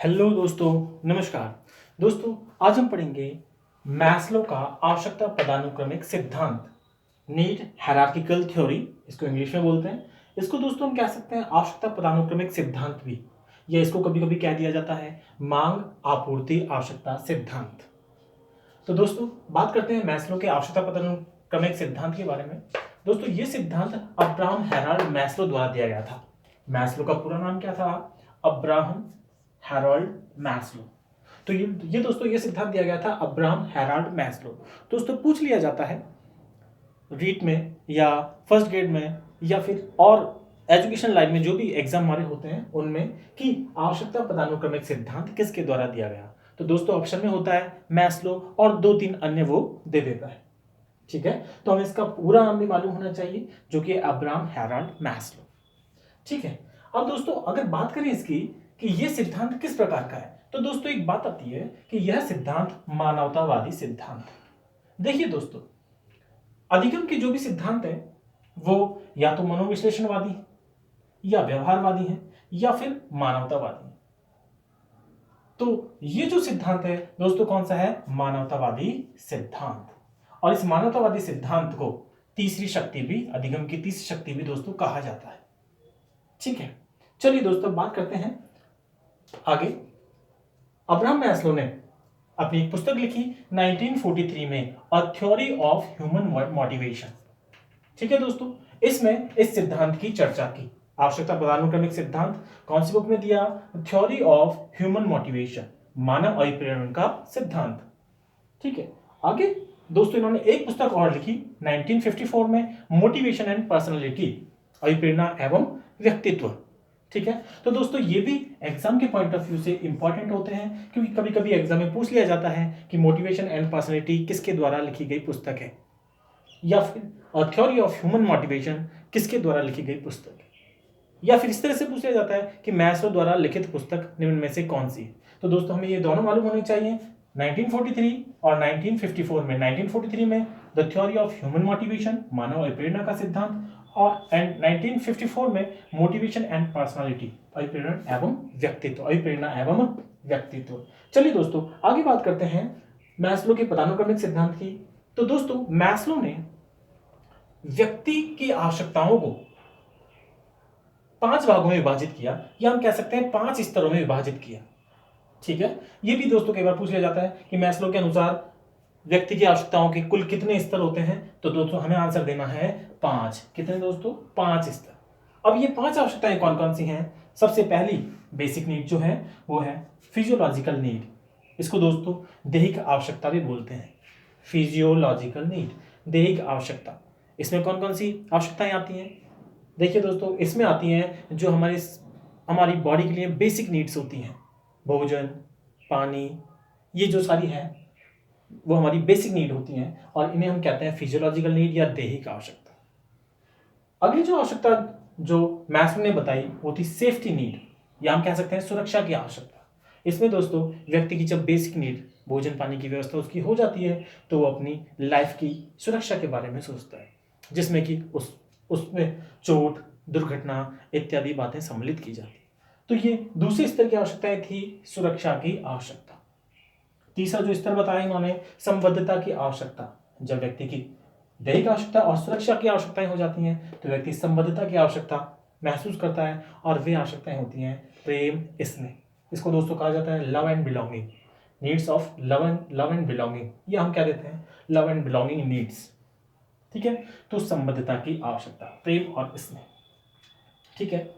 Hello दोस्तों, नमस्कार। दोस्तों, आज हम पढ़ेंगे मैस्लो का आवश्यकता पदानुक्रमिक सिद्धांत, नीड हायरार्किकल थ्योरी, इसको इंग्लिश में बोलते हैं। इसको दोस्तों हम कह सकते हैं आवश्यकता पदानुक्रमिक सिद्धांत भी, या इसको कभी कभी कह दिया जाता है मांग आपूर्ति आवश्यकता सिद्धांत। तो दोस्तों, बात करते हैं मैस्लो के आवश्यकता पदानुक्रमिक सिद्धांत के बारे में। दोस्तों, ये सिद्धांत अब्राहम हेराल्ड मैस्लो द्वारा दिया गया था। मैस्लो का पूरा नाम क्या था? Abraham Herald Maslow. तो ये दोस्तों ये सिद्धांत दिया गया था अब्राहम हेराल्ड मैस्लो। दोस्तों, पूछ लिया जाता है रीट में या फर्स्ट ग्रेड में या फिर और एजुकेशन लाइन में जो भी एग्जाम हमारे होते हैं उनमें कि आवश्यकता पदानुक्रमिक सिद्धांत किसके द्वारा दिया गया। तो दोस्तों ऑप्शन में होता है मैस्लो और दो तीन अन्य वो दे देता है। ठीक है, तो हमें इसका पूरा नाम भी मालूम होना चाहिए जो कि अब्राहम हेराल्ड मैस्लो। ठीक है, अब दोस्तों अगर बात करें इसकी कि यह सिद्धांत किस प्रकार का है, तो दोस्तों एक बात आती है कि यह सिद्धांत मानवतावादी सिद्धांत। देखिए दोस्तों, अधिगम के जो भी सिद्धांत है वो या तो मनोविश्लेषणवादी या व्यवहारवादी है या फिर मानवतावादी है। तो ये जो सिद्धांत है दोस्तों कौन सा है? मानवतावादी सिद्धांत। और इस मानवतावादी सिद्धांत को तीसरी शक्ति भी, अधिगम की तीसरी शक्ति भी दोस्तों कहा जाता है। ठीक है, चलिए दोस्तों बात करते हैं आगे। अब्राहम मैस्लो ने अपनी एक पुस्तक लिखी 1943 में, अ थ्योरी ऑफ ह्यूमन मोटिवेशन। ठीक है दोस्तों, इसमें इस सिद्धांत की चर्चा की। आवश्यकता पदानुक्रमिक सिद्धांत कौन सी बुक में दिया? थ्योरी ऑफ ह्यूमन मोटिवेशन, मानव अभिप्रेरण का सिद्धांत। ठीक है, आगे दोस्तों इन्होंने एक पुस्तक और लिखी 1954 में, मोटिवेशन एंड पर्सनालिटी, अभिप्रेरणा एवं व्यक्तित्व। ठीक है, तो दोस्तों ये भी एग्जाम के पॉइंट ऑफ व्यू से इंपॉर्टेंट होते हैं क्योंकि कभी कभी एग्जाम में पूछ लिया जाता है कि मोटिवेशन एंड पर्सनालिटी किसके द्वारा लिखी गई पुस्तक है, या फिर थ्योरी ऑफ ह्यूमन मोटिवेशन किसके द्वारा लिखी गई पुस्तक है, या फिर इस तरह से पूछ लिया जाता है कि मैस्लो द्वारा लिखित पुस्तक निम्न में से कौन सी है। तो दोस्तों हमें ये दोनों मालूम होनी चाहिए। 1943 और 1954 में, 1943 में the theory of human motivation, मानव अभिप्रेरणा का सिद्धांत, और एंड 1954 में मोटिवेशन एंड पर्सनालिटी, अभिप्रेरण एवं व्यक्तित्व, अभिप्रेरणा एवं व्यक्तित्व। चलिए दोस्तों आगे बात करते हैं मैस्लो के पदानुक्रमिक सिद्धांत की। तो दोस्तों मैस्लो ने व्यक्ति की आवश्यकताओं को 5 भागों में विभाजित किया, या हम कह सकते हैं 5 स्तरों में विभाजित किया। ठीक है, ये भी दोस्तों कई बार पूछ लिया जाता है कि मैस्लो के अनुसार व्यक्ति की आवश्यकताओं के कुल कितने स्तर होते हैं। तो दोस्तों हमें आंसर देना है 5। कितने दोस्तों? 5 स्तर। अब ये 5 आवश्यकताएं कौन कौन सी हैं? सबसे पहली बेसिक नीड जो है वो है फिजियोलॉजिकल नीड। इसको दोस्तों दैहिक आवश्यकता भी बोलते हैं। फिजियोलॉजिकल नीड, दैहिक आवश्यकता। इसमें कौन कौन सी आवश्यकताएं आती हैं? देखिए दोस्तों, इसमें आती हैं जो हमारी बॉडी के लिए बेसिक नीड्स होती हैं, भोजन, पानी, ये जो सारी है वो हमारी बेसिक नीड होती हैं और इन्हें हम कहते हैं फिजियोलॉजिकल नीड या दैहिक आवश्यकता। अगली जो आवश्यकता जो मैस्लो ने बताई वो थी सेफ्टी नीड, या हम कह सकते हैं सुरक्षा की आवश्यकता। इसमें दोस्तों व्यक्ति की जब बेसिक नीड, भोजन पानी की व्यवस्था उसकी हो जाती है तो वो अपनी लाइफ की सुरक्षा के बारे में सोचता है, जिसमें कि उसमें चोट, दुर्घटना इत्यादि बातें सम्मिलित की जाती है। तो ये दूसरे स्तर की आवश्यकताएं थी सुरक्षा की आवश्यकता। तीसरा जो स्तर बताया इन्होंने, संबद्धता की आवश्यकता। जब व्यक्ति की दैहिक आवश्यकता और सुरक्षा की आवश्यकताएं हो जाती हैं तो व्यक्ति संबद्धता की आवश्यकता महसूस करता है, और वे आवश्यकताएं होती हैं प्रेम, स्नेह। इसको दोस्तों कहा जाता है love and belonging, needs of love and belonging, या हम क्या देते हैं लव एंड बिलोंगिंग नीड्स। ठीक है, तो संबद्धता की आवश्यकता, प्रेम और स्नेह। ठीक है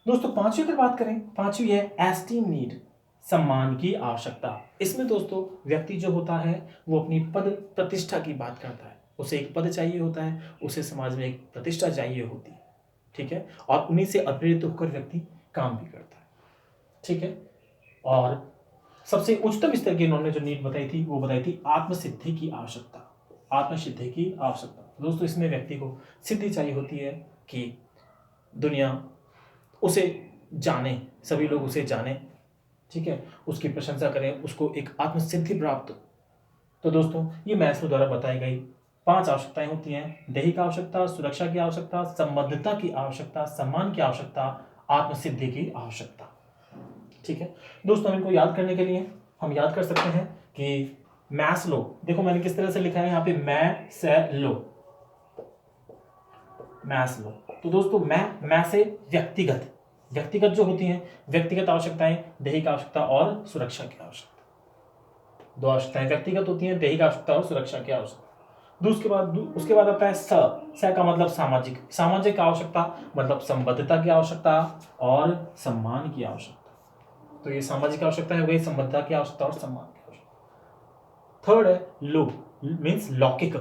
दोस्तों, पांचवी अगर बात करें, पांचवी है एस्टीम नीड, सम्मान की आवश्यकता। इसमें दोस्तों व्यक्ति जो होता है वो अपनी पद प्रतिष्ठा की बात करता है, उसे एक पद चाहिए होता है, उसे समाज में एक प्रतिष्ठा चाहिए होती है। ठीक है, और उन्हीं से अप्रेरित होकर व्यक्ति काम भी करता है। ठीक है, और सबसे उच्चतम स्तर की इन्होंने जो नीड बताई थी वो बताई थी आत्मसिद्धि की आवश्यकता, आत्मसिद्धि की आवश्यकता। दोस्तों इसमें व्यक्ति को सिद्धि चाहिए होती है कि दुनिया उसे जाने, सभी लोग उसे जाने, ठीक है, उसकी प्रशंसा करें, उसको एक आत्मसिद्धि प्राप्त हो। तो दोस्तों ये मैस्लो द्वारा बताई गई 5 आवश्यकताएं होती हैं, दैहिक आवश्यकता, सुरक्षा की आवश्यकता, संबद्धता की आवश्यकता, सम्मान की आवश्यकता, आत्मसिद्धि की आवश्यकता। ठीक है दोस्तों, इनको याद करने के लिए हम याद कर सकते हैं कि मैस्लो, देखो मैंने किस तरह से लिखा है यहाँ पे, मैस्लो, मैस्लो। तो दोस्तों मैं से व्यक्तिगत, व्यक्तिगत जो होती हैं व्यक्तिगत आवश्यकताएं, दैहिक आवश्यकता और सुरक्षा की आवश्यकता, दो आवश्यकताएं व्यक्तिगत होती हैं, दैहिक आवश्यकता और सुरक्षा की आवश्यकता। उसके बाद आता है स का मतलब सामाजिक, सामाजिक आवश्यकता मतलब संबद्धता की आवश्यकता और सम्मान की आवश्यकता। तो ये सामाजिक आवश्यकता हो गई, संबद्धता की आवश्यकता और सम्मान की आवश्यकता। थर्ड है लो, मीन्स लौकिक,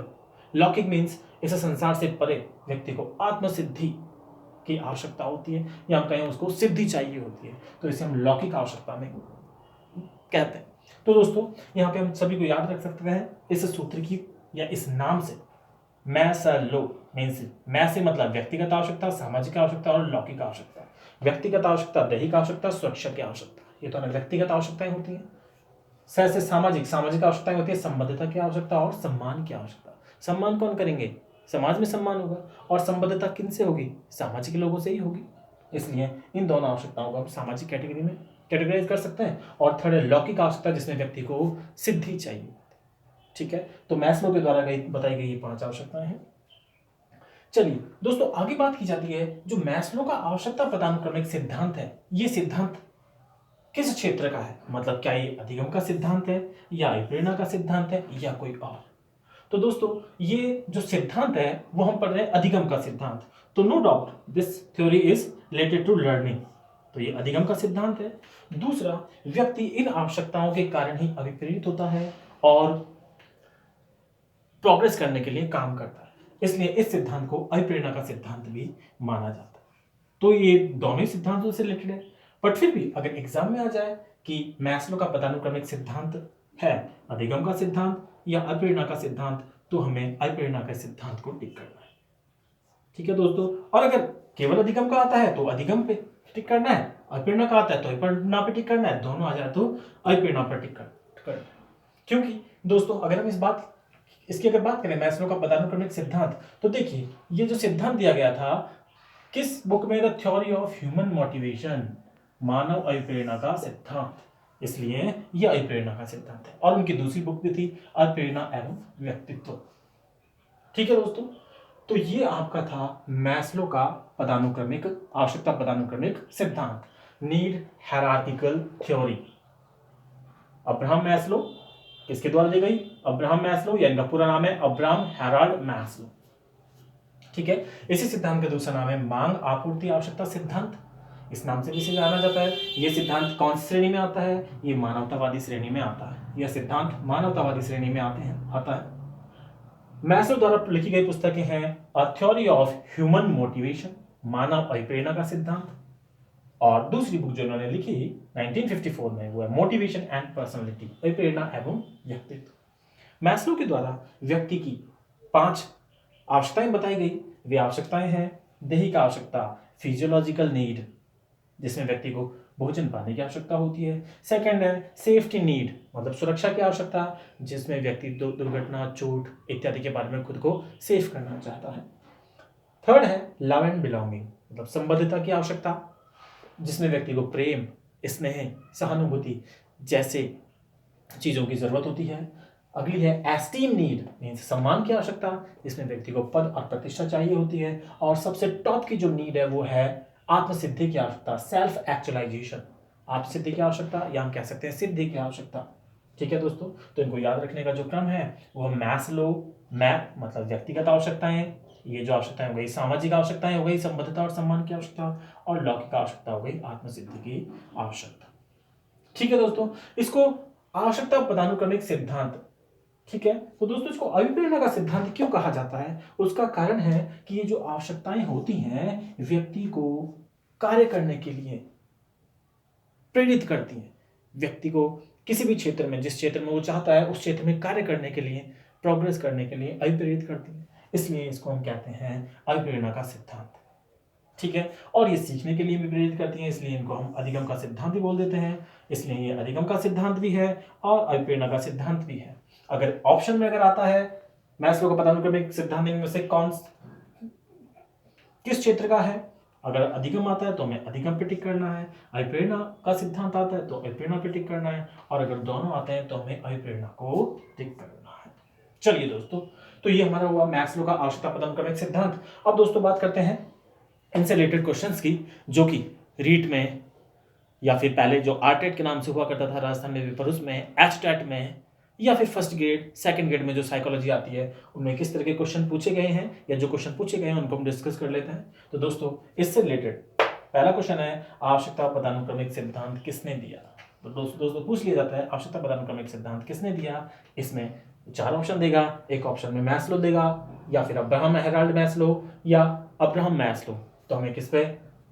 लौकिक मीन्स इस संसार से परे व्यक्ति को आत्मसिद्धि की आवश्यकता होती है, या हम कहें उसको सिद्धि चाहिए होती है, तो इसे हम लौकिक आवश्यकता में कहते हैं। तो दोस्तों यहाँ पे हम सभी को याद रख सकते हैं इस सूत्र की या इस नाम से, मैं स लो मीन्स मैं से मतलब व्यक्तिगत आवश्यकता, सामाजिक आवश्यकता और लौकिक आवश्यकता। व्यक्तिगत आवश्यकता, दैहिक आवश्यकता, सुरक्षा की आवश्यकता, ये तो व्यक्तिगत आवश्यकताएं होती हैं। स से सामाजिक, सामाजिक आवश्यकताएं होती है संबद्धता की आवश्यकता और सम्मान की आवश्यकता। सम्मान कौन करेंगे, समाज में सम्मान होगा, और संबद्धता किन से होगी, सामाजिक लोगों से ही होगी। इसलिए इन दोनों आवश्यकताओं को हम सामाजिक कैटेगरी में कैटेगराइज कर सकते हैं। और थर्ड है लौकिक आवश्यकता, जिसमें व्यक्ति को सिद्धि चाहिए। ठीक है, तो मैस्लो के द्वारा बताई गई ये 5 आवश्यकताएं हैं। चलिए दोस्तों, आगे बात की जाती है जो मैस्लो का आवश्यकता पदानुक्रमिक सिद्धांत है, ये सिद्धांत किस क्षेत्र का है, मतलब क्या ये अधिगम का सिद्धांत है या प्रेरणा का सिद्धांत है या कोई और। तो दोस्तों ये जो सिद्धांत है वो हम पढ़ रहे हैं अधिगम का सिद्धांत। तो no doubt this theory is related to learning, तो ये अधिगम का सिद्धांत है। दूसरा, व्यक्ति इन आवश्यकताओं के कारण ही अभिप्रेरित होता है और प्रोग्रेस करने के लिए काम करता है, इसलिए इस सिद्धांत को अभिप्रेरणा का सिद्धांत भी माना जाता है। तो ये दोनों ही सिद्धांतों से रिलेटेड है, बट फिर भी अगर एग्जाम में आ जाए कि मैस्लो का पदानुक्रमिक सिद्धांत है अधिगम का सिद्धांत या अभिप्रेरणा का सिद्धांत, तो हमें अभिप्रेरणा के सिद्धांत को टिक करना है। ठीक है दोस्तों, और अगर केवल अधिगम का आता है तो अधिगम पे टिक करना है, अभिप्रेरणा का आता है तो अभिप्रेरणा पे टिक करना है, दोनों आ जाए तो अभिप्रेरणा पर टिक करना है। क्योंकि दोस्तों अगर हम इसकी अगर बात करें मैस्लो का पदानुक्रमिक सिद्धांत, तो देखिए ये जो सिद्धांत दिया गया था किस बुक में, the theory of human motivation, मानव अभिप्रेरणा का सिद्धांत, इसलिए यह अभिप्रेरणा का सिद्धांत है। और उनकी दूसरी बुक भी थी अभिप्रेरणा एवं व्यक्तित्व। ठीक है दोस्तों, तो ये आपका था मैस्लो का पदानुक्रमिक आवश्यकता पदानुक्रमिक सिद्धांत, need hierarchical theory. Abraham Maslow किसके द्वारा दी गई, अब्राहम मैस्लो, या इनका पूरा नाम है अब्राहम हेराल्ड मैस्लो। ठीक है, इसी सिद्धांत का दूसरा नाम है मांग आपूर्ति आवश्यकता सिद्धांत, इस नाम से भी इसे जाना जाता है। यह सिद्धांत कौन सी श्रेणी में आता है, ये मानवतावादी श्रेणी में आता है, यह सिद्धांत मानवतावादी श्रेणी में आता है। मैस्लो द्वारा लिखी गई पुस्तकें हैं a theory of human motivation, मानव अभिप्रेरणा का सिद्धांत, और दूसरी बुक जो उन्होंने लिखी 1954 में वो है मोटिवेशन एंड पर्सनालिटी, प्रेरणा एवं व्यक्तित्व। मैस्लो के द्वारा व्यक्ति की 5 आवश्यकताएं बताई गई। वे आवश्यकताएं हैं दैहिक आवश्यकता, फिजियोलॉजिकल नीड, जिसमें व्यक्ति को भोजन पाने की आवश्यकता होती है। सेकंड है सेफ्टी नीड, मतलब सुरक्षा की आवश्यकता, जिसमें व्यक्ति दुर्घटना, चोट इत्यादि के बारे में खुद को सेफ करना चाहता है। थर्ड है लव एंड बिलोंगिंग, मतलब संबद्धता की आवश्यकता, जिसमें व्यक्ति को प्रेम, स्नेह, सहानुभूति जैसे चीजों की जरूरत होती है। अगली है एस्टीम नीड, मीन्स सम्मान की आवश्यकता, जिसमें व्यक्ति को पद और प्रतिष्ठा चाहिए होती है। और सबसे टॉप की जो नीड है वो है आत्मसिद्धि की आवश्यकता, सेल्फ एक्चुअलाइजेशन, आत्मसिद्धि की आवश्यकता, या हम कह सकते हैं सिद्धि की आवश्यकता। ठीक है दोस्तों, तो इनको याद रखने का जो क्रम है वो मैस्लो, मतलब व्यक्तिगत आवश्यकताएं, ये जो आवश्यकताएं हो गई सामाजिक आवश्यकताएं हो गई, संबद्धता और सम्मान की आवश्यकता, और लौकिक आवश्यकता हो गई आत्मसिद्धि की आवश्यकता। ठीक है दोस्तों, इसको आवश्यकता पदानुक्रमिक सिद्धांत, ठीक है। तो दोस्तों इसको अभिप्रेरणा का सिद्धांत क्यों कहा जाता है, उसका कारण है कि ये जो आवश्यकताएं होती हैं व्यक्ति को कार्य करने के लिए प्रेरित करती हैं, व्यक्ति को किसी भी क्षेत्र में, जिस क्षेत्र में वो चाहता है उस क्षेत्र में कार्य करने के लिए, प्रोग्रेस करने के लिए अभिप्रेरित करती है, इसलिए इसको हम कहते हैं अभिप्रेरणा का सिद्धांत। ठीक है, और ये सीखने के लिए भी प्रेरित करती हैं, इसलिए इनको हम अधिगम का सिद्धांत भी बोल देते हैं। इसलिए ये अधिगम का सिद्धांत भी है और अभिप्रेरणा का सिद्धांत भी है। अगर ऑप्शन में अगर आता है मैस्लो का पदानुक्रमिक सिद्धांत में से किस क्षेत्र का है, अगर अधिगम आता है तो हमें अधिगम पे टिक करना है, अभिप्रेरणा का सिद्धांत आता है तो अभिप्रेरणा पे टिक करना है, और अगर दोनों आते हैं तो हमें अभिप्रेरणा को टिक करना है। चलिए दोस्तों, तो ये हमारा हुआ मैस्लो का आवश्यकता पदानुक्रमिक सिद्धांत। अब दोस्तों बात करते हैं इनसे रिलेटेड क्वेश्चंस की, जो कि रीट में या फिर पहले जो आरटेट के नाम से हुआ करता था राजस्थान में पेपर, उसमें एचटेट में या फिर फर्स्ट ग्रेड सेकंड ग्रेड में जो साइकोलॉजी आती है उनमें किस तरह के क्वेश्चन पूछे गए हैं, या जो क्वेश्चन पूछे गए हैं उनको हम डिस्कस कर लेते हैं। तो दोस्तों इससे रिलेटेड पहला क्वेश्चन है, आवश्यकता पदानुक्रमिक सिद्धांत किसने दिया। तो दोस्तों पूछ लिया जाता है आवश्यकता पदानुक्रमिक सिद्धांत किसने दिया। इसमें 4 ऑप्शन देगा, एक ऑप्शन में मैस्लो देगा, या फिर अब्राहम हेराल्ड मैस्लो, या अब्राहम मैस्लो। तो हमें किस पे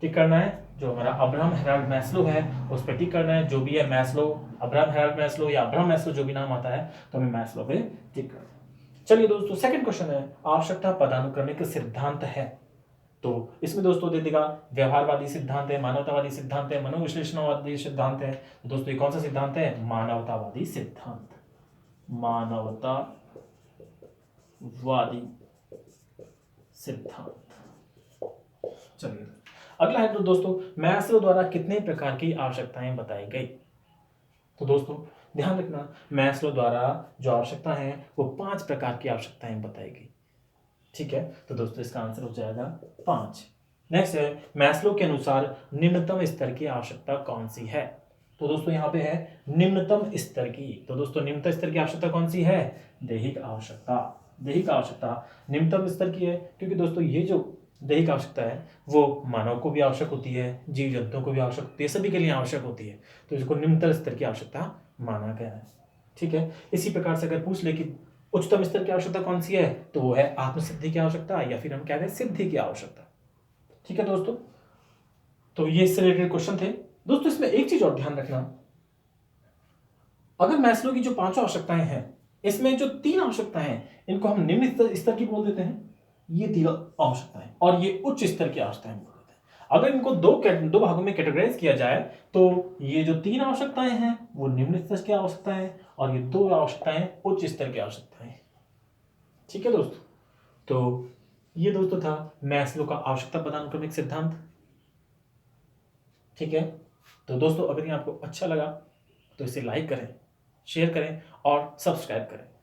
टिक करना है, जो हमारा अब्राहम हेराल्ड मैस्लो है उस पर टिक करना है। जो भी है मैस्लो, अब्राहम हेराल्ड मैस्लो या अब्राहम मैस्लो जो भी नाम आता है तो हमें मैस्लो पे टिक करना है। चलिए दोस्तों सेकंड क्वेश्चन है, आवश्यकता पदानुक्रमिक सिद्धांत है। तो इसमें दोस्तों दे देगा व्यवहारवादी सिद्धांत है, मानवतावादी सिद्धांत है, मनोविश्लेषणवादी सिद्धांत है। तो दोस्तों ये कौन सा सिद्धांत है, मानवतावादी सिद्धांत, मानवतावादी सिद्धांत। चलिए अगला है तो दोस्तों मैस्लो द्वारा कितने प्रकार की आवश्यकताएं बताई गई। तो दोस्तों ध्यान रखना, मैस्लो द्वारा जो आवश्यकता है वो 5 प्रकार की आवश्यकताएं बताई गई। ठीक है, तो दोस्तों इसका आंसर हो जाएगा 5। नेक्स्ट है, मैस्लो के अनुसार निम्नतम स्तर की आवश्यकता कौन सी है। तो दोस्तों यहाँ पे है निम्नतम स्तर की। तो दोस्तों निम्नतम स्तर की आवश्यकता कौन सी है, दैहिक आवश्यकता। दैहिक आवश्यकता निम्नतम स्तर की है, क्योंकि दोस्तों ये जो दैहिक आवश्यकता है वो मानव को भी आवश्यक होती है, जीव जंतुओं को भी आवश्यक होती है, सभी के लिए आवश्यक होती है। तो इसको निम्नतम स्तर की आवश्यकता माना गया है। ठीक है, इसी प्रकार से अगर पूछ ले कि उच्चतम स्तर की आवश्यकता कौन सी है, तो वो है आत्मसिद्धि की आवश्यकता, या फिर हम कहते हैं सिद्धि की आवश्यकता। ठीक है दोस्तों, तो ये इससे रिलेटेड क्वेश्चन थे। दोस्तों इसमें एक चीज और ध्यान रखना, अगर मैस्लो की जो 5 आवश्यकताएं हैं, इसमें जो 3 आवश्यकताएं हैं इनको हम निम्न स्तर की बोल देते हैं, ये 3 आवश्यकताएं, और ये उच्च स्तर की आवश्यकताएं बोल देते हैं। अगर इनको दो भागों में कैटेगराइज किया जाए तो ये जो 3 आवश्यकताएं हैं वो निम्न स्तर की आवश्यकताएं, और ये 2 आवश्यकताएं उच्च स्तर की आवश्यकताएं। ठीक है दोस्तों, तो ये दोस्तों था मैस्लो का आवश्यकता पदानुक्रमिक सिद्धांत। ठीक है, तो दोस्तों अगर ये आपको अच्छा लगा तो इसे लाइक करें, शेयर करें और सब्सक्राइब करें।